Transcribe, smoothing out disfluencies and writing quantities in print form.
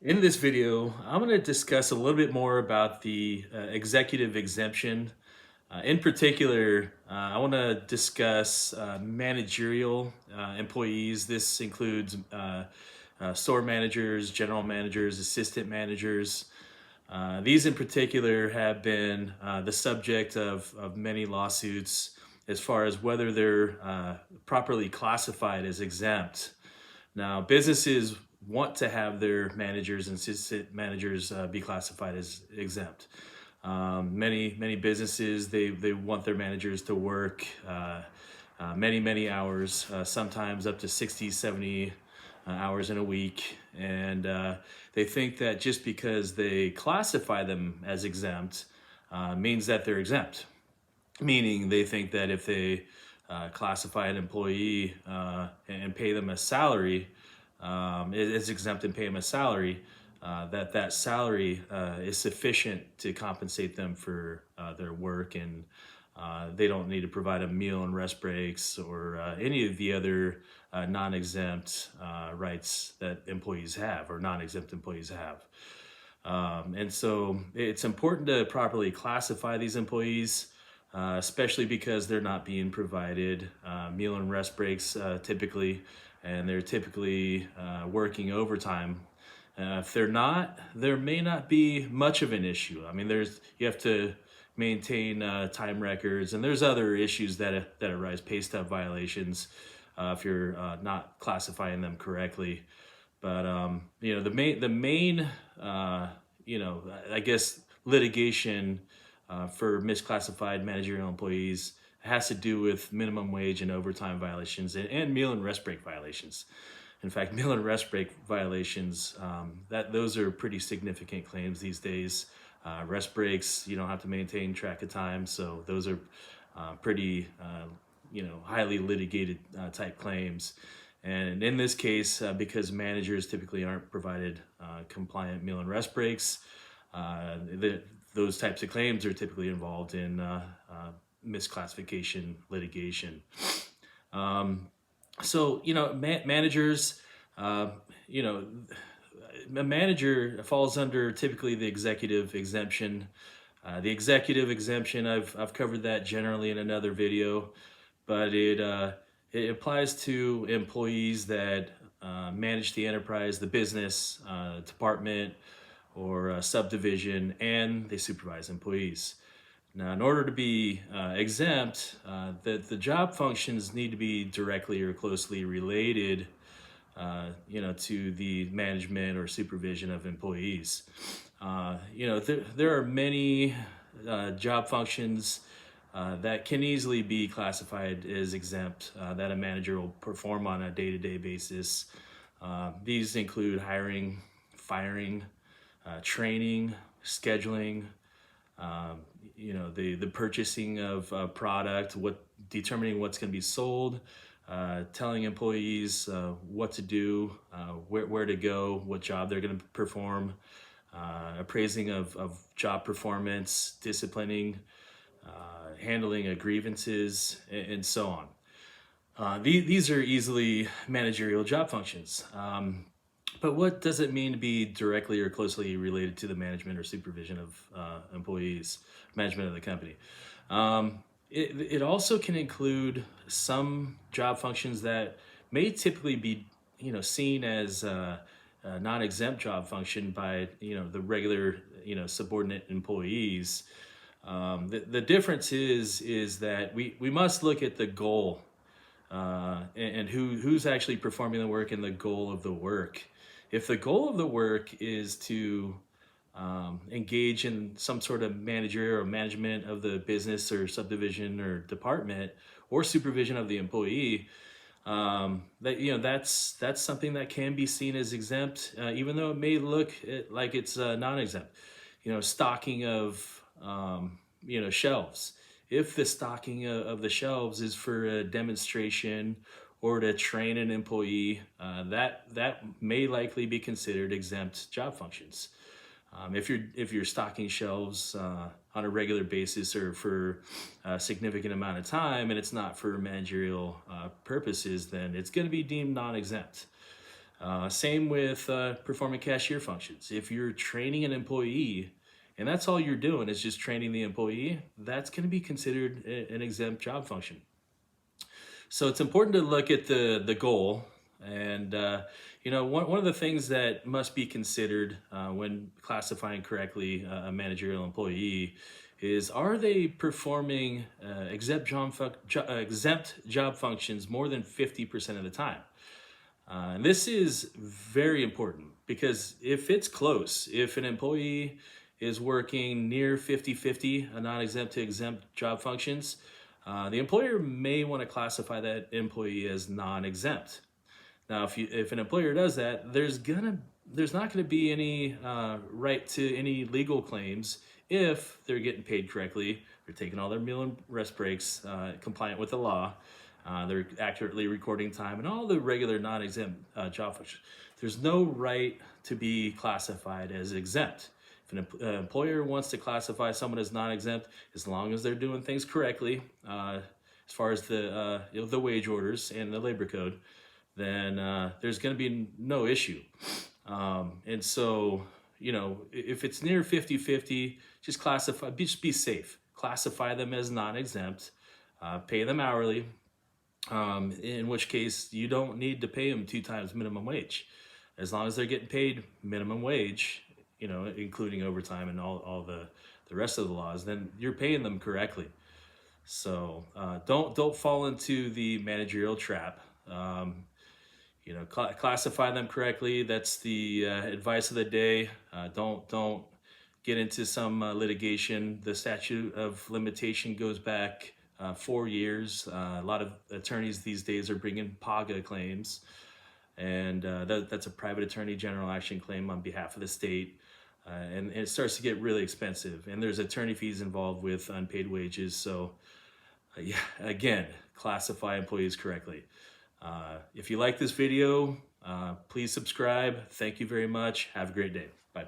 In this video, I'm going to discuss a little bit more about the executive exemption. In particular, I want to discuss managerial employees. This includes store managers, general managers, assistant managers. These in particular have been the subject of many lawsuits as far as whether they're properly classified as exempt. Now, businesses want to have their managers and assistant managers be classified as exempt. Many businesses they want their managers to work many hours, sometimes up to 60, 70 hours in a week, and they think that just because they classify them as exempt means that they're exempt. Meaning they think that if they classify an employee and pay them a salary, is exempt and pay them a salary, that salary is sufficient to compensate them for their work, and they don't need to provide a meal and rest breaks or any of the other non-exempt rights that employees have or non-exempt employees have. And so it's important to properly classify these employees, especially because they're not being provided meal and rest breaks typically, and they're typically working overtime. If they're not, there may not be much of an issue. I mean, you have to maintain time records, and there's other issues that arise, pay stub violations, if you're not classifying them correctly. But the main I guess litigation for misclassified managerial employees has to do with minimum wage and overtime violations and meal and rest break violations. In fact, meal and rest break violations, those are pretty significant claims these days. Rest breaks, you don't have to maintain track of time, so those are pretty highly litigated type claims. And in this case, because managers typically aren't provided compliant meal and rest breaks, those types of claims are typically involved in misclassification litigation. Managers, you know, a manager falls under typically the executive exemption. The executive exemption, I've covered that generally in another video, but it applies to employees that manage the enterprise, the business, department, or subdivision, and they supervise employees. Now, in order to be exempt, the job functions need to be directly or closely related, to the management or supervision of employees. There are many job functions that can easily be classified as exempt that a manager will perform on a day-to-day basis. These include hiring, firing, training, scheduling, the purchasing of a product, determining what's going to be sold, telling employees what to do, where to go, what job they're going to perform, appraising of job performance, disciplining, handling grievances, and so on. These are easily managerial job functions. But what does it mean to be directly or closely related to the management or supervision of employees, management of the company? It also can include some job functions that may typically be, seen as a non-exempt job function by, the regular, subordinate employees. The difference is that we must look at the goal and who's actually performing the work and the goal of the work. If the goal of the work is to engage in some sort of managerial or management of the business or subdivision or department or supervision of the employee, that's something that can be seen as exempt, even though it may look like it's non-exempt. Stocking of shelves. If the stocking of the shelves is for a demonstration or to train an employee, that may likely be considered exempt job functions. If you're stocking shelves on a regular basis or for a significant amount of time, and it's not for managerial purposes, then it's going to be deemed non-exempt. Same with performing cashier functions. If you're training an employee and that's all you're doing is just training the employee, that's going to be considered an exempt job function. So it's important to look at the goal, and one of the things that must be considered when classifying correctly a managerial employee is, are they performing exempt job functions more than 50% of the time? And this is very important because if it's close, if an employee is working near 50-50, a non-exempt to exempt job functions, the employer may want to classify that employee as non-exempt. Now, if an employer does that, there's not gonna be any right to any legal claims if they're getting paid correctly, they're taking all their meal and rest breaks, compliant with the law, they're accurately recording time, and all the regular non-exempt job functions. There's no right to be classified as exempt. If an employer wants to classify someone as non-exempt, as long as they're doing things correctly, as far as the wage orders and the labor code, then there's going to be no issue. And so, if it's near 50-50, just be safe. Classify them as non-exempt, pay them hourly, in which case you don't need to pay them 2 times minimum wage. As long as they're getting paid minimum wage, including overtime and all the rest of the laws, then you're paying them correctly. So don't fall into the managerial trap. Classify them correctly. That's the advice of the day. Don't get into some litigation. The statute of limitation goes back 4 years. A lot of attorneys these days are bringing PAGA claims, and that's a private attorney general action claim on behalf of the state. And it starts to get really expensive, and there's attorney fees involved with unpaid wages. So again, classify employees correctly. If you like this video, please subscribe. Thank you very much. Have a great day. Bye.